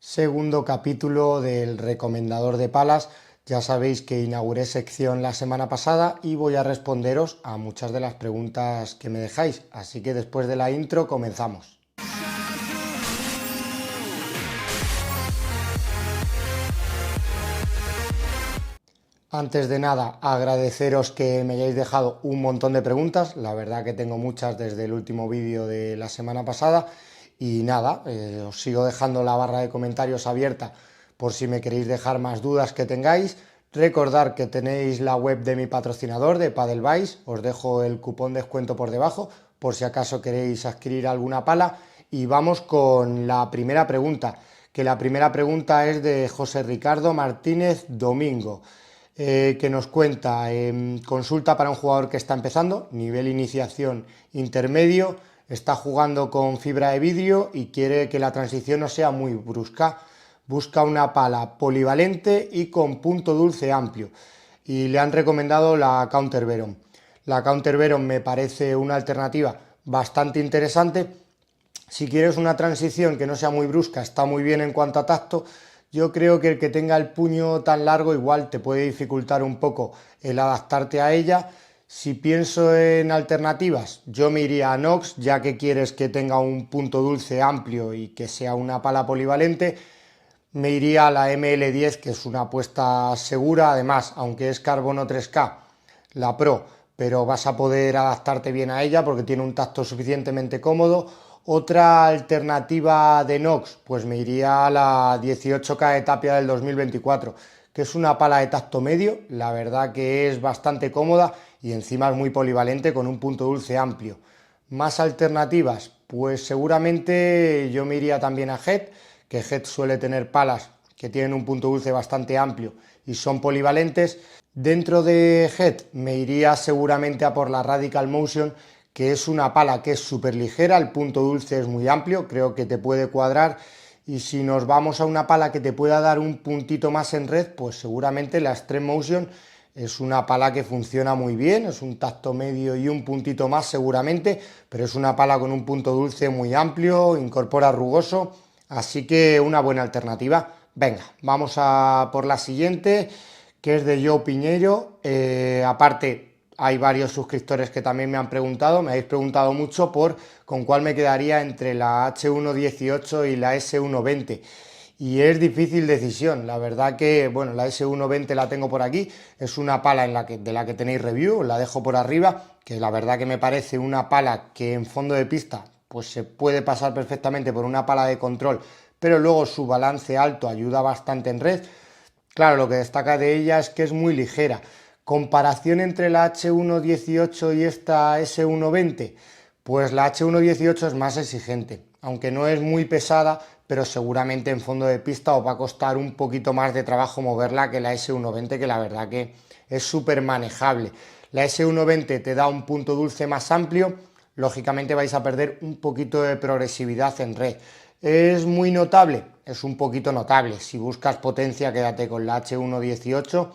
Segundo capítulo del recomendador de palas. Ya sabéis que inauguré sección la semana pasada y voy a responderos a muchas de las preguntas que me dejáis. Así que después de la intro comenzamos. Antes de nada, agradeceros que me hayáis dejado un montón de preguntas. La verdad que tengo muchas desde el último vídeo de la semana pasada. Y nada, os sigo dejando la barra de comentarios abierta por si me queréis dejar más dudas que tengáis. Recordad que tenéis la web de mi patrocinador de Padelbase. Os dejo el cupón de descuento por debajo por si acaso queréis adquirir alguna pala. Y vamos con la primera pregunta, que la primera pregunta es de José Ricardo Martínez Domingo. Que nos cuenta, consulta para un jugador que está empezando, nivel iniciación intermedio, está jugando con fibra de vidrio y quiere que la transición no sea muy brusca. Busca una pala polivalente y con punto dulce amplio. Y le han recomendado la Counter Veron. La Counter Veron me parece una alternativa bastante interesante. Si quieres una transición que no sea muy brusca, está muy bien en cuanto a tacto. Yo creo que el que tenga el puño tan largo igual te puede dificultar un poco el adaptarte a ella. Si pienso en alternativas, yo me iría a Nox, ya que quieres que tenga un punto dulce amplio y que sea una pala polivalente. Me iría a la ML10, que es una apuesta segura, además, aunque es carbono 3K, la Pro, pero vas a poder adaptarte bien a ella porque tiene un tacto suficientemente cómodo. Otra alternativa de Nox, pues me iría a la 18K de Tapia del 2024, que es una pala de tacto medio, la verdad que es bastante cómoda y encima es muy polivalente con un punto dulce amplio. Más alternativas, pues seguramente yo me iría también a Head, que Head suele tener palas que tienen un punto dulce bastante amplio y son polivalentes. Dentro de Head me iría seguramente a por la Radical Motion, que es una pala que es súper ligera, el punto dulce es muy amplio, creo que te puede cuadrar. Y si nos vamos a una pala que te pueda dar un puntito más en red, pues seguramente la Extreme Motion es una pala que funciona muy bien, es un tacto medio y un puntito más seguramente, pero es una pala con un punto dulce muy amplio, incorpora rugoso, así que una buena alternativa. Venga, vamos a por la siguiente, que es de Joe Piñeiro. Aparte, hay varios suscriptores que también me han preguntado, me habéis preguntado mucho por con cuál me quedaría entre la H118 y la S120. Y es difícil decisión, la verdad que, bueno, la S120 la tengo por aquí, es una pala de la que tenéis review, la dejo por arriba, que la verdad que me parece una pala que en fondo de pista pues se puede pasar perfectamente por una pala de control, pero luego su balance alto ayuda bastante en red. Claro, lo que destaca de ella es que es muy ligera. Comparación entre la H118 y esta S120, pues la H118 es más exigente, aunque no es muy pesada, pero seguramente en fondo de pista os va a costar un poquito más de trabajo moverla que la S120, que la verdad que es súper manejable. La S120 te da un punto dulce más amplio, lógicamente vais a perder un poquito de progresividad en red. ¿Es muy notable? Es un poquito notable. Si buscas potencia, quédate con la H118,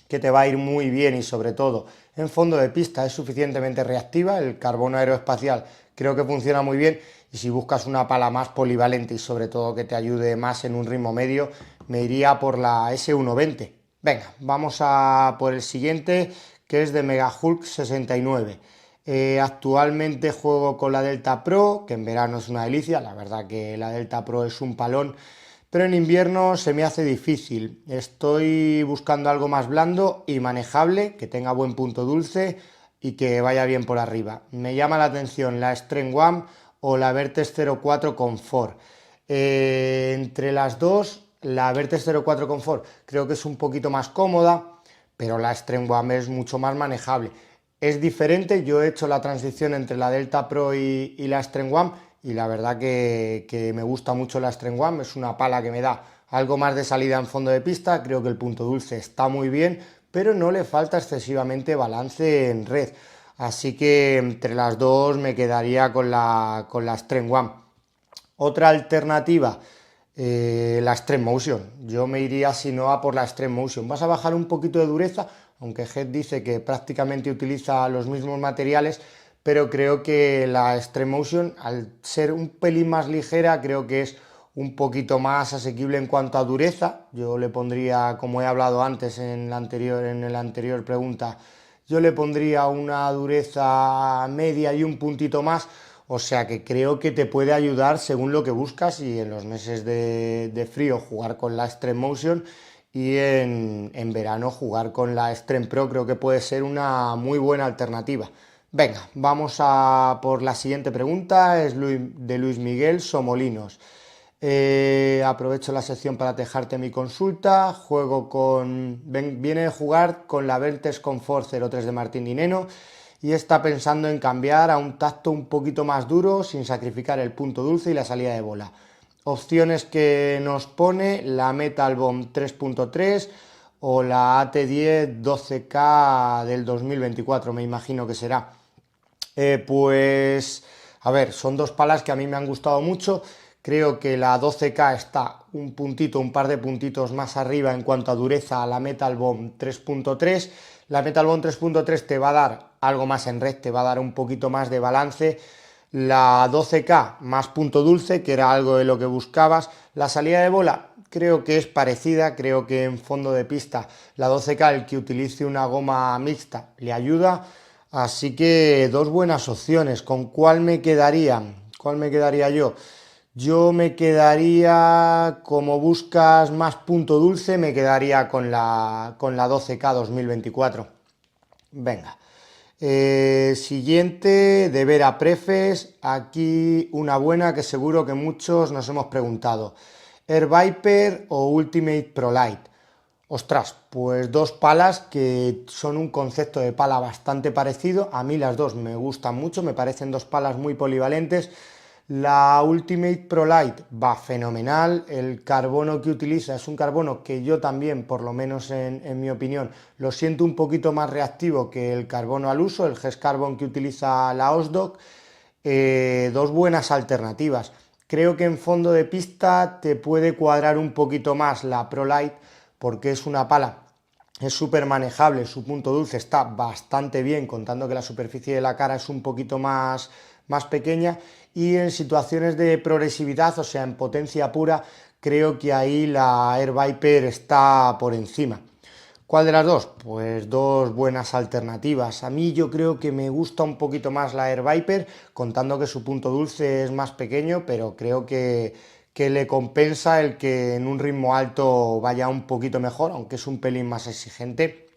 que te va a ir muy bien y sobre todo en fondo de pista es suficientemente reactiva, el carbono aeroespacial creo que funciona muy bien y si buscas una pala más polivalente y sobre todo que te ayude más en un ritmo medio, me iría por la S120. Venga, vamos a por el siguiente, que es de Mega Hulk 69. Actualmente juego con la Delta Pro, que en verano es una delicia, la verdad que la Delta Pro es un palón, pero en invierno se me hace difícil. Estoy buscando algo más blando y manejable, que tenga buen punto dulce y que vaya bien por arriba. Me llama la atención la Strength One o la Vertex 04 Comfort. Entre las dos, la Vertex 04 Comfort creo que es un poquito más cómoda, pero la Strength One es mucho más manejable. Es diferente, yo he hecho la transición entre la Delta Pro y la Strength One y la verdad que me gusta mucho la Strength One, es una pala que me da algo más de salida en fondo de pista, creo que el punto dulce está muy bien, pero no le falta excesivamente balance en red, así que entre las dos me quedaría con la Strength One. Otra alternativa, la Extreme Motion. Yo me iría si no a por la Extreme Motion. Vas a bajar un poquito de dureza, aunque Head dice que prácticamente utiliza los mismos materiales, pero creo que la Extreme Motion, al ser un pelín más ligera, creo que es un poquito más asequible en cuanto a dureza. Yo le pondría, como he hablado antes en el anterior pregunta, yo le pondría una dureza media y un puntito más. O sea que creo que te puede ayudar según lo que buscas y en los meses de frío jugar con la Extreme Motion y en verano jugar con la Extreme Pro creo que puede ser una muy buena alternativa. Venga, vamos a por la siguiente pregunta, es de Luis Miguel Somolinos. Aprovecho la sección para dejarte mi consulta. Viene a jugar con la Vertex Comfort 03 de Martín Dineno y está pensando en cambiar a un tacto un poquito más duro sin sacrificar el punto dulce y la salida de bola. Opciones que nos pone la Metal Bomb 3.3 o la AT10 12K del 2024, me imagino que será. Pues, a ver, son dos palas que a mí me han gustado mucho. Creo que la 12K está un par de puntitos más arriba en cuanto a dureza a la Metal Bomb 3.3. La Metal Bomb 3.3 te va a dar algo más en red, te va a dar un poquito más de balance. La 12K más punto dulce, que era algo de lo que buscabas. La salida de bola creo que es parecida, creo que en fondo de pista la 12K, el que utilice una goma mixta, le ayuda. Así que dos buenas opciones. ¿Con cuál me quedaría? ¿Cuál me quedaría yo? Yo me quedaría, como buscas más punto dulce, me quedaría con la 12K 2024. Venga. Siguiente, de Vera Prefes. Aquí una buena que seguro que muchos nos hemos preguntado. ¿Air Viper o Ultimate Pro Light? Ostras, pues dos palas que son un concepto de pala bastante parecido. A mí las dos me gustan mucho, me parecen dos palas muy polivalentes. La Ultimate Pro Light va fenomenal, el carbono que utiliza es un carbono que yo también, por lo menos en mi opinión, lo siento un poquito más reactivo que el carbono al uso, el GES Carbon que utiliza la Osdok. Dos buenas alternativas. Creo que en fondo de pista te puede cuadrar un poquito más la Pro Light porque es una pala, es súper manejable, su punto dulce está bastante bien, contando que la superficie de la cara es un poquito más pequeña y en situaciones de progresividad, o sea, en potencia pura, creo que ahí la Air Viper está por encima. ¿Cuál de las dos? Pues dos buenas alternativas. A mí yo creo que me gusta un poquito más la Air Viper, contando que su punto dulce es más pequeño, pero creo que le compensa el que en un ritmo alto vaya un poquito mejor, aunque es un pelín más exigente.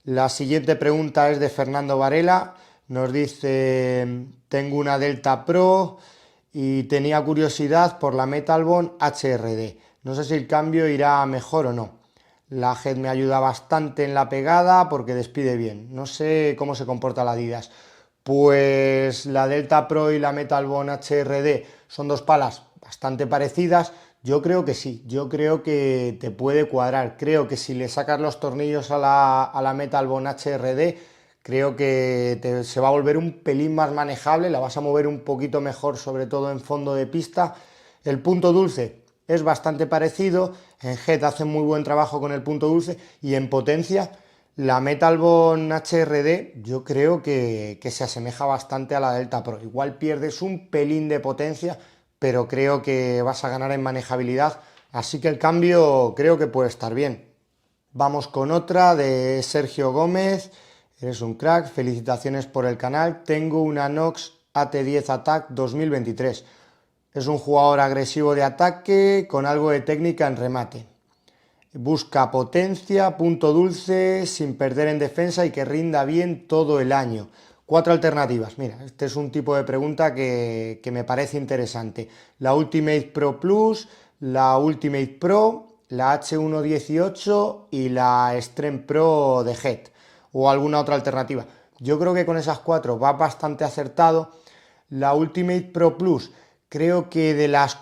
La siguiente pregunta es de Fernando Varela. Nos dice, tengo una Delta Pro y tenía curiosidad por la Metal Bond HRD. No sé si el cambio irá mejor o no. La Head me ayuda bastante en la pegada porque despide bien. No sé cómo se comporta la Adidas. Pues la Delta Pro y la Metal Bond HRD son dos palas bastante parecidas. Yo creo que sí, yo creo que te puede cuadrar. Creo que si le sacas los tornillos a la Metal Bond HRD, creo que se va a volver un pelín más manejable, la vas a mover un poquito mejor, sobre todo en fondo de pista. El punto dulce es bastante parecido, en Head hacen muy buen trabajo con el punto dulce y en potencia la Metal Bond HRD yo creo que se asemeja bastante a la Delta Pro. Igual pierdes un pelín de potencia, pero creo que vas a ganar en manejabilidad, así que el cambio creo que puede estar bien. Vamos con otra de Sergio Gómez. Eres un crack, felicitaciones por el canal. Tengo una Nox AT10 Attack 2023. Es un jugador agresivo de ataque con algo de técnica en remate. Busca potencia, punto dulce, sin perder en defensa y que rinda bien todo el año. Cuatro alternativas. Mira, este es un tipo de pregunta que me parece interesante. La Ultimate Pro Plus, la Ultimate Pro, la H118 y la Extreme Pro de Head. O alguna otra alternativa. Yo creo que con esas cuatro va bastante acertado. La Ultimate Pro Plus, creo que de las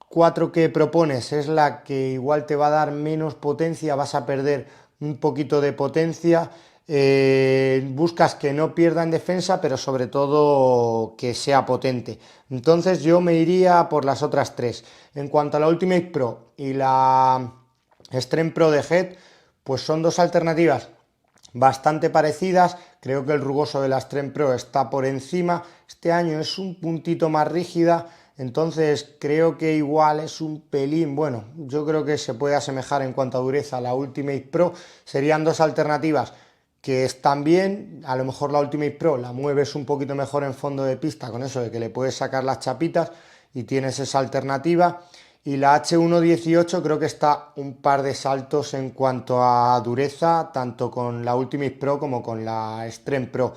cuatro que propones es la que igual te va a dar menos potencia, vas a perder un poquito de potencia. Buscas que no pierda en defensa, pero sobre todo que sea potente. Entonces yo me iría por las otras tres. En cuanto a la Ultimate Pro y la Extreme Pro de Head, pues son dos alternativas bastante parecidas. Creo que el rugoso de la Extreme Pro está por encima. Este año es un puntito más rígida. Entonces creo que igual es un pelín, bueno, yo creo que se puede asemejar en cuanto a dureza a la Ultimate Pro. Serían dos alternativas que están bien. A lo mejor la Ultimate Pro la mueves un poquito mejor en fondo de pista con eso de que le puedes sacar las chapitas y tienes esa alternativa. Y la H118 creo que está un par de saltos en cuanto a dureza, tanto con la Ultimate Pro como con la Extreme Pro.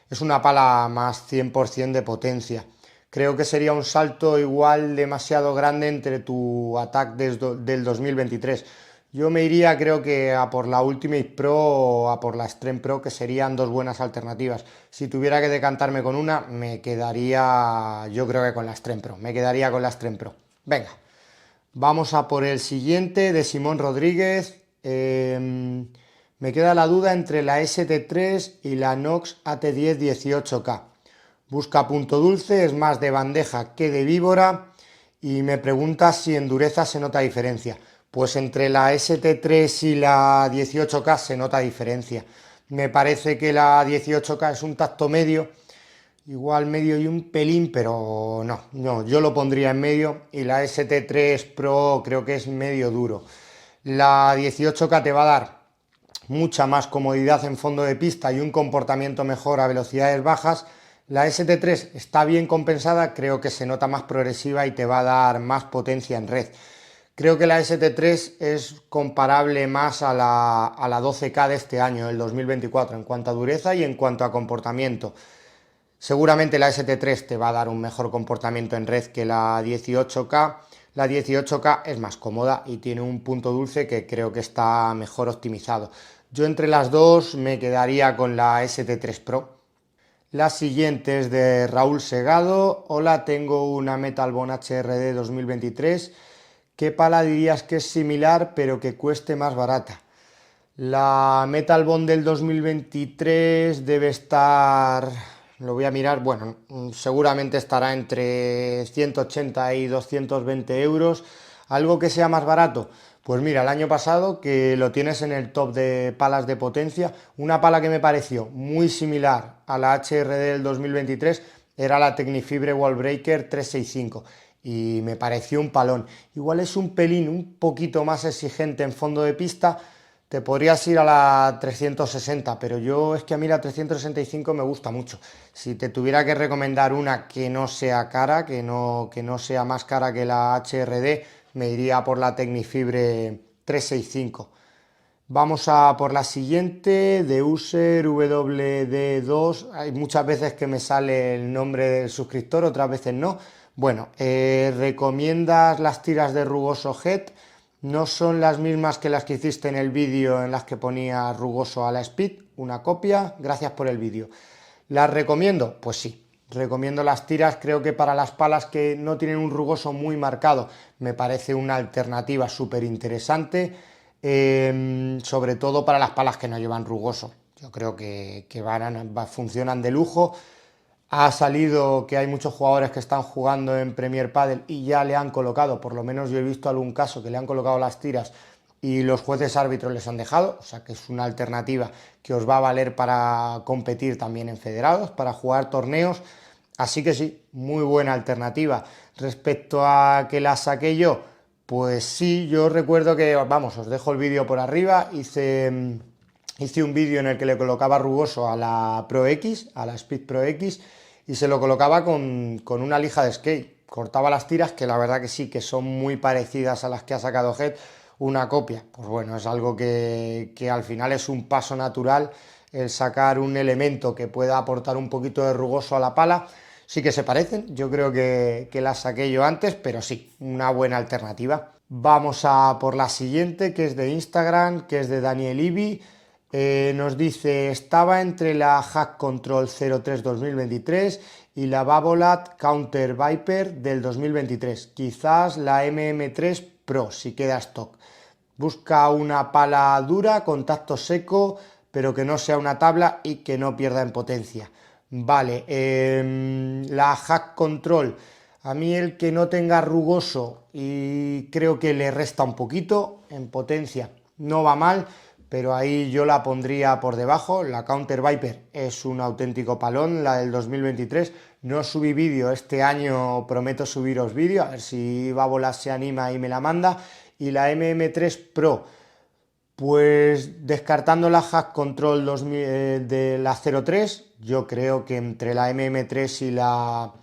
Es una pala más 100% de potencia. Creo que sería un salto igual demasiado grande entre tu Attack del 2023. Yo me iría, creo que a por la Ultimate Pro o a por la Extreme Pro, que serían dos buenas alternativas. Si tuviera que decantarme con una, me quedaría, yo creo que con la Extreme Pro. Me quedaría con la Extreme Pro. Venga, vamos a por el siguiente de Simón Rodríguez. Me queda la duda entre la ST3 y la Nox AT10 18K. Busca punto dulce, es más de bandeja que de víbora y me pregunta si en dureza se nota diferencia. Pues entre la ST3 y la 18K se nota diferencia. Me parece que la 18K es un tacto medio, igual medio y un pelín, pero no, yo lo pondría en medio y la ST3 Pro creo que es medio duro. La 18K te va a dar mucha más comodidad en fondo de pista y un comportamiento mejor a velocidades bajas. La ST3 está bien compensada, creo que se nota más progresiva y te va a dar más potencia en red. Creo que la ST3 es comparable más a la 12K de este año, el 2024, en cuanto a dureza y en cuanto a comportamiento. Seguramente la ST3 te va a dar un mejor comportamiento en red que la 18K. La 18K es más cómoda y tiene un punto dulce que creo que está mejor optimizado. Yo entre las dos me quedaría con la ST3 Pro. La siguiente es de Raúl Segado. Hola, tengo una Metal Bond HRD 2023. ¿Qué pala dirías que es similar pero que cueste más barata? La Metal Bond del 2023 debe estar, lo voy a mirar, bueno, seguramente estará entre 180 y 220 euros. ¿Algo que sea más barato? Pues mira, el año pasado, que lo tienes en el top de palas de potencia, una pala que me pareció muy similar a la HRD del 2023 era la Tecnifibre Wallbreaker 365 y me pareció un palón. Igual es un pelín, un poquito más exigente en fondo de pista. Te podrías ir a la 360, pero yo es que a mí la 365 me gusta mucho. Si te tuviera que recomendar una que no sea cara, que no sea más cara que la HRD, me iría por la Tecnifibre 365. Vamos a por la siguiente, de User WD2. Hay muchas veces que me sale el nombre del suscriptor, otras veces no. Bueno, ¿recomiendas las tiras de rugoso Head? No son las mismas que las que hiciste en el vídeo en las que ponía rugoso a la Speed, una copia. Gracias por el vídeo. ¿Las recomiendo? Pues sí. Recomiendo las tiras, creo que para las palas que no tienen un rugoso muy marcado me parece una alternativa súper interesante, sobre todo para las palas que no llevan rugoso. Yo creo que funcionan de lujo. Ha salido que hay muchos jugadores que están jugando en Premier Padel y ya le han colocado, por lo menos yo he visto algún caso que le han colocado las tiras y los jueces árbitros les han dejado, o sea que es una alternativa que os va a valer para competir también en federados, para jugar torneos, así que sí, muy buena alternativa. Respecto a que la saqué yo, pues sí, yo recuerdo que, vamos, os dejo el vídeo por arriba, hice un vídeo en el que le colocaba rugoso a la Pro X, a la Speed Pro X, y se lo colocaba con una lija de skate. Cortaba las tiras, que la verdad que sí, que son muy parecidas a las que ha sacado Head, una copia. Pues bueno, es algo que al final es un paso natural el sacar un elemento que pueda aportar un poquito de rugoso a la pala. Sí que se parecen, yo creo que las saqué yo antes, pero sí, una buena alternativa. Vamos a por la siguiente, que es de Instagram, que es de Daniel Ibi. Nos dice, estaba entre la Hack Control 03 2023 y la Babolat Counter Viper del 2023. Quizás la MM3 Pro, si queda stock. Busca una pala dura, con tacto seco, pero que no sea una tabla y que no pierda en potencia. Vale, la Hack Control, a mí el que no tenga rugoso y creo que le resta un poquito en potencia, no va mal, pero ahí yo la pondría por debajo. La Counter Viper es un auténtico palón, la del 2023. No subí vídeo este año, prometo subiros vídeo, a ver si Babolas se anima y me la manda. Y la MM3 Pro, pues descartando la Hack Control 2000, de la 03, yo creo que entre la MM3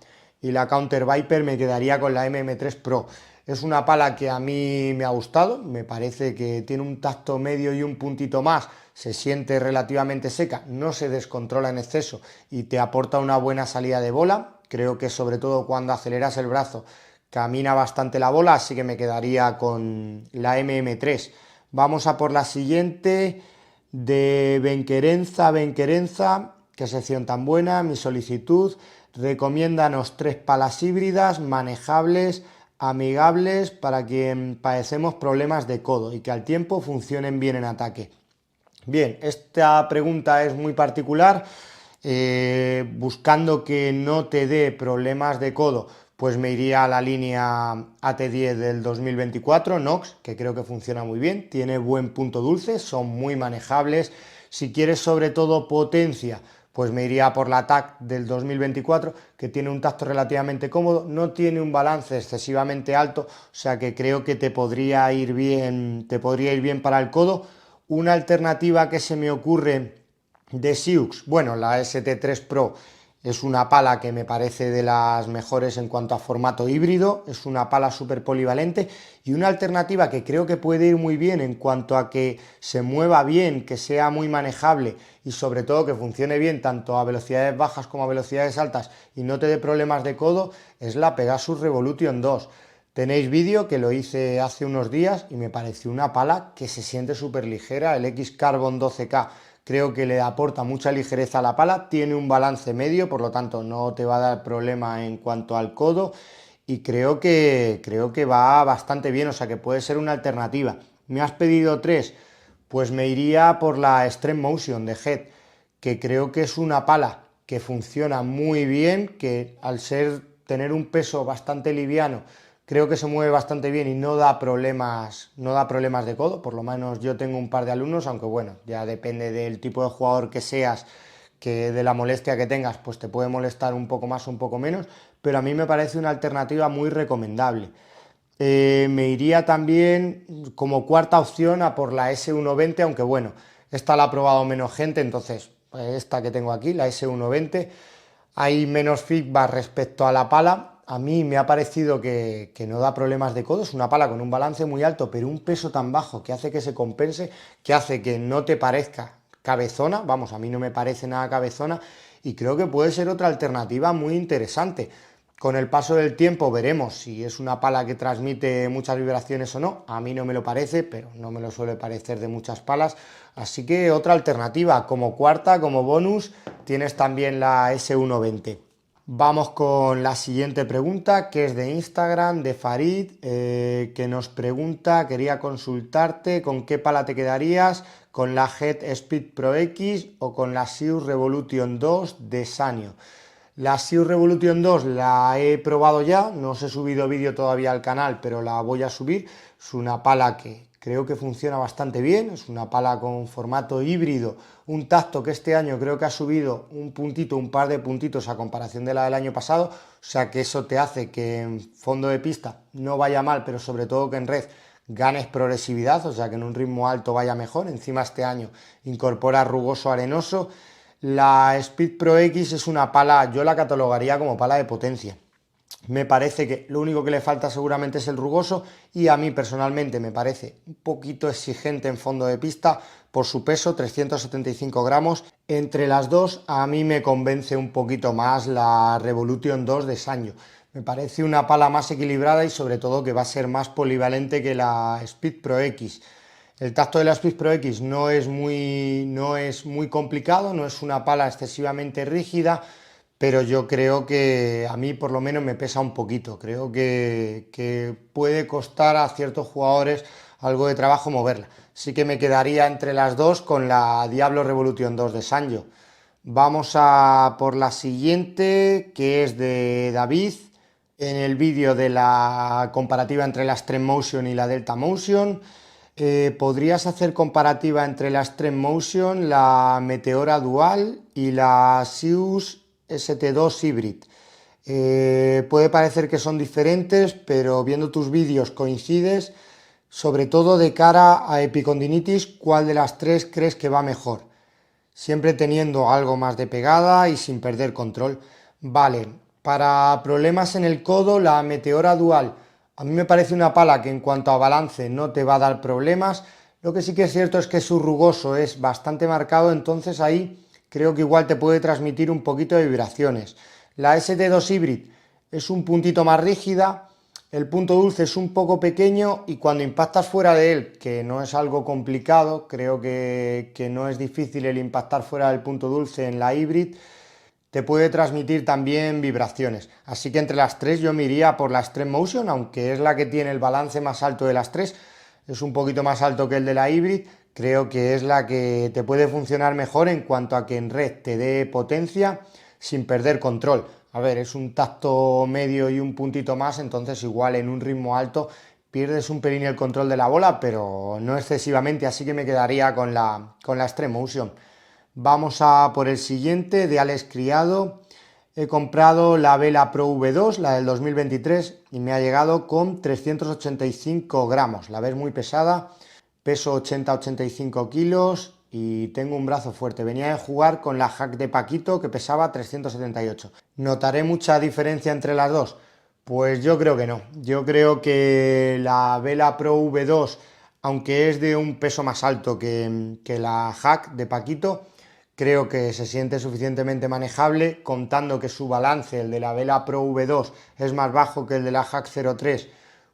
y la Counter Viper me quedaría con la MM3 Pro. Es una pala que a mí me ha gustado, me parece que tiene un tacto medio y un puntito más, se siente relativamente seca, no se descontrola en exceso y te aporta una buena salida de bola. Creo que sobre todo cuando aceleras el brazo camina bastante la bola, así que me quedaría con la MM3. Vamos a por la siguiente, de Benquerenza, qué sección tan buena, mi solicitud. Recomiéndanos 3 palas híbridas, manejables, amigables, para quien padecemos problemas de codo y que al tiempo funcionen bien en ataque. Bien, esta pregunta es muy particular. Buscando que no te dé problemas de codo, pues me iría a la línea AT10 del 2024, Nox, que creo que funciona muy bien, tiene buen punto dulce, son muy manejables. Si quieres sobre todo potencia, pues me iría por la TAC del 2024, que tiene un tacto relativamente cómodo, no tiene un balance excesivamente alto, o sea que creo que te podría ir bien para el codo. Una alternativa que se me ocurre de Siux, bueno, la ST3 Pro es una pala que me parece de las mejores en cuanto a formato híbrido, es una pala súper polivalente, y una alternativa que creo que puede ir muy bien en cuanto a que se mueva bien, que sea muy manejable y sobre todo que funcione bien tanto a velocidades bajas como a velocidades altas y no te dé problemas de codo, es la Pegasus Revolution 2. Tenéis vídeo que lo hice hace unos días y me pareció una pala que se siente súper ligera. El X-Carbon 12K creo que le aporta mucha ligereza a la pala, tiene un balance medio, por lo tanto no te va a dar problema en cuanto al codo y creo que va bastante bien, o sea que puede ser una alternativa. Me has pedido 3, pues me iría por la Extreme Motion de Head, que creo que es una pala que funciona muy bien, que al tener un peso bastante liviano, creo que se mueve bastante bien y no da problemas de codo. Por lo menos yo tengo un par de alumnos, aunque bueno, ya depende del tipo de jugador que seas, que de la molestia que tengas, pues te puede molestar un poco más o un poco menos, pero a mí me parece una alternativa muy recomendable. Me iría también como cuarta opción a por la S120, aunque bueno, esta la ha probado menos gente, entonces esta que tengo aquí, la S120, hay menos feedback respecto a la pala. A mí me ha parecido que no da problemas de codo, es una pala con un balance muy alto, pero un peso tan bajo que hace que se compense, que hace que no te parezca cabezona, vamos, a mí no me parece nada cabezona, y creo que puede ser otra alternativa muy interesante. Con el paso del tiempo veremos si es una pala que transmite muchas vibraciones o no. A mí no me lo parece, pero no me lo suele parecer de muchas palas. Así que otra alternativa, como cuarta, como bonus, tienes también la S120. Vamos con la siguiente pregunta, que es de Instagram, de Farid, que nos pregunta, quería consultarte con qué pala te quedarías, con la Head Speed Pro X o con la Sius Revolution 2 de Sanyo. La Sius Revolution 2 la he probado ya, no os he subido vídeo todavía al canal, pero la voy a subir. Es una pala que creo que funciona bastante bien, es una pala con formato híbrido, un tacto que este año creo que ha subido un puntito, un par de puntitos a comparación de la del año pasado, o sea que eso te hace que en fondo de pista no vaya mal, pero sobre todo que en red ganes progresividad, o sea que en un ritmo alto vaya mejor. Encima este año incorpora rugoso arenoso. La Speed Pro X es una pala, yo la catalogaría como pala de potencia. Me parece que lo único que le falta seguramente es el rugoso y a mí personalmente me parece un poquito exigente en fondo de pista por su peso, 375 gramos. Entre las dos a mí me convence un poquito más la Revolution 2 de Sanyo. Me parece una pala más equilibrada y sobre todo que va a ser más polivalente que la Speed Pro X. El tacto de la Speed Pro X no es muy complicado, no es una pala excesivamente rígida, pero yo creo que a mí por lo menos me pesa un poquito. Creo que puede costar a ciertos jugadores algo de trabajo moverla. Sí que me quedaría entre las dos con la Diablo Revolution 2 de Sanyo. Vamos a por la siguiente, que es de David, en el vídeo de la comparativa entre la Extreme Motion y la Delta Motion. ¿Podrías hacer comparativa entre la Extreme Motion, la Meteora Dual y la Zeus ST2 Hybrid? Puede parecer que son diferentes, pero viendo tus vídeos coincides, sobre todo de cara a epicondilitis, ¿cuál de las tres crees que va mejor? Siempre teniendo algo más de pegada y sin perder control. Vale, para problemas en el codo, la Meteora Dual a mí me parece una pala que en cuanto a balance no te va a dar problemas. Lo que sí que es cierto es que su rugoso es bastante marcado, entonces ahí creo que igual te puede transmitir un poquito de vibraciones. La ST2 Hybrid es un puntito más rígida, el punto dulce es un poco pequeño y cuando impactas fuera de él, que no es algo complicado, creo que no es difícil el impactar fuera del punto dulce en la Hybrid, te puede transmitir también vibraciones. Así que entre las tres yo me iría por la Extreme Motion, aunque es la que tiene el balance más alto de las tres, es un poquito más alto que el de la Hybrid, creo que es la que te puede funcionar mejor en cuanto a que en red te dé potencia sin perder control. A ver, es un tacto medio y un puntito más, entonces igual en un ritmo alto pierdes un pelín el control de la bola, pero no excesivamente, así que me quedaría con la Extreme Motion. Vamos a por el siguiente, de Alex Criado. He comprado la Vela Pro V2, la del 2023, y me ha llegado con 385 gramos. La ves muy pesada, peso 80-85 kilos y tengo un brazo fuerte. Venía de jugar con la Hack de Paquito que pesaba 378. ¿Notaré mucha diferencia entre las dos? Pues yo creo que no. Yo creo que la Vela Pro V2, aunque es de un peso más alto que la Hack de Paquito, creo que se siente suficientemente manejable, contando que su balance, el de la Vela Pro V2, es más bajo que el de la Hack 03,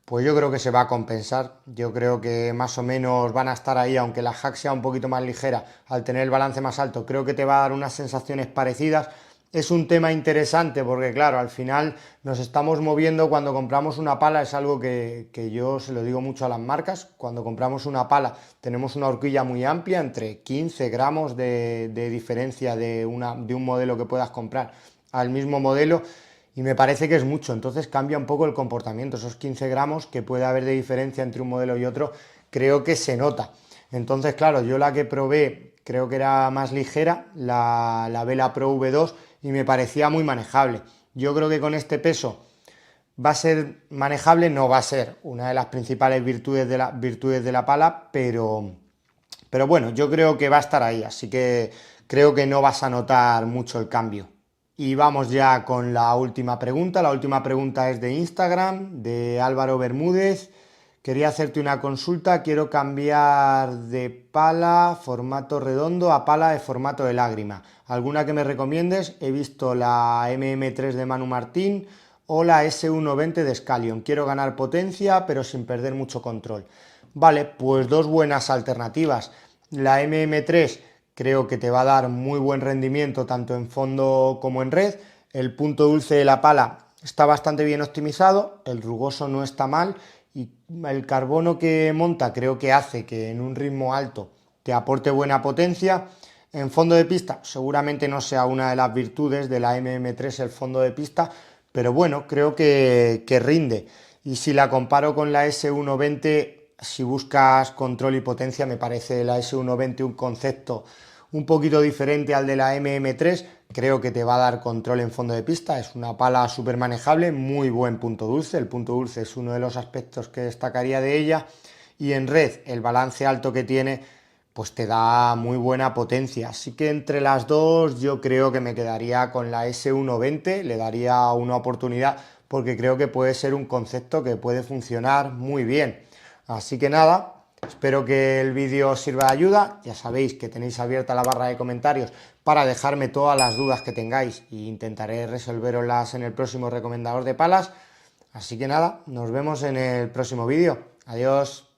pues yo creo que se va a compensar. Yo creo que más o menos van a estar ahí, aunque la Hack sea un poquito más ligera, al tener el balance más alto, creo que te va a dar unas sensaciones parecidas. Es un tema interesante porque, claro, al final nos estamos moviendo cuando compramos una pala, es algo que yo se lo digo mucho a las marcas. Cuando compramos una pala tenemos una horquilla muy amplia, entre 15 gramos de diferencia de un modelo que puedas comprar al mismo modelo, y me parece que es mucho, entonces cambia un poco el comportamiento. Esos 15 gramos que puede haber de diferencia entre un modelo y otro, creo que se nota. Entonces, claro, yo la que probé creo que era más ligera, la Vela Pro V2, y me parecía muy manejable. Yo creo que con este peso va a ser manejable, no va a ser una de las principales virtudes de la pala, pero bueno, yo creo que va a estar ahí, así que creo que no vas a notar mucho el cambio. Y vamos ya con la última pregunta. La última pregunta es de Instagram, de Álvaro Bermúdez. Quería hacerte una consulta, quiero cambiar de pala formato redondo a pala de formato de lágrima. ¿Alguna que me recomiendes? He visto la MM3 de Manu Martín o la S120 de Scalion. Quiero ganar potencia pero sin perder mucho control. Vale, pues dos buenas alternativas. La MM3 creo que te va a dar muy buen rendimiento tanto en fondo como en red. El punto dulce de la pala está bastante bien optimizado, el rugoso no está mal y el carbono que monta creo que hace que en un ritmo alto te aporte buena potencia. En fondo de pista seguramente no sea una de las virtudes de la MM3 el fondo de pista, pero bueno, creo que rinde. Y si la comparo con la S120, si buscas control y potencia, me parece la S120 un concepto un poquito diferente al de la MM3, creo que te va a dar control en fondo de pista, es una pala súper manejable, muy buen punto dulce, el punto dulce es uno de los aspectos que destacaría de ella, y en red el balance alto que tiene pues te da muy buena potencia, así que entre las dos yo creo que me quedaría con la S120, le daría una oportunidad porque creo que puede ser un concepto que puede funcionar muy bien. Así que nada, espero que el vídeo os sirva de ayuda. Ya sabéis que tenéis abierta la barra de comentarios para dejarme todas las dudas que tengáis e intentaré resolveroslas en el próximo recomendador de palas. Así que nada, nos vemos en el próximo vídeo. Adiós.